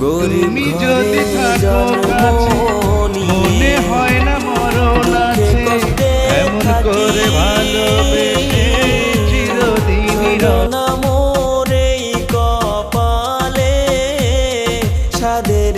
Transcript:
তুমি যদি থাকো কাছে মনে হয় না মরণ আছে, এমন করে ভালোবেসে চিরদিনই মোর এই কপালে সাদের